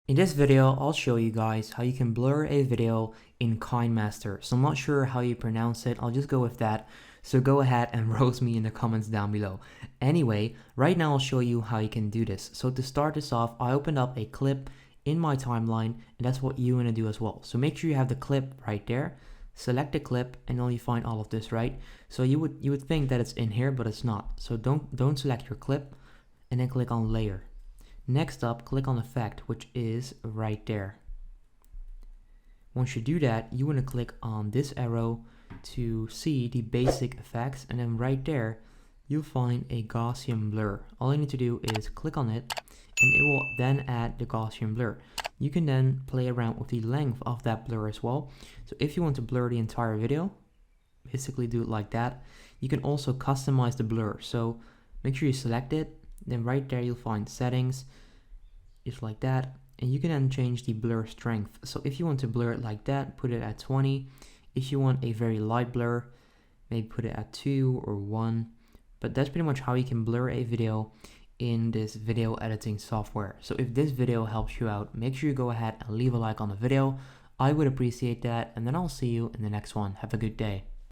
In this video, I'll show you guys how you can blur a video in Kinemaster. So I'm not sure how you pronounce it, I'll just go with that. So go ahead and roast me in the comments down below. Anyway, right now I'll show you how you can do this. So to start this off, I opened up a clip in my timeline, and that's what you want to do as well. So make sure you have the clip right there. Select the clip and then you find all of this, right? So you would think that it's in here, but it's not. So don't select your clip and then click on layer. Next up, click on effect, which is right there. Once you do that, you want to click on this arrow to see the basic effects, and then right there you'll find a Gaussian blur. All you need to do is click on it and it will then add the Gaussian blur. You can then play around with the length of that blur as well. So if you want to blur the entire video, basically do it like that. You can also customize the blur, so make sure you select it, then right there you'll find settings, just like that, and you can then change the blur strength. So if you want to blur it like that, put it at 20. If you want a very light blur, maybe put it at 2 or 1. But that's pretty much how you can blur a video in this video editing software. So if this video helps you out, make sure you go ahead and leave a like on the video. I would appreciate that, and then I'll see you in the next one. Have a good day.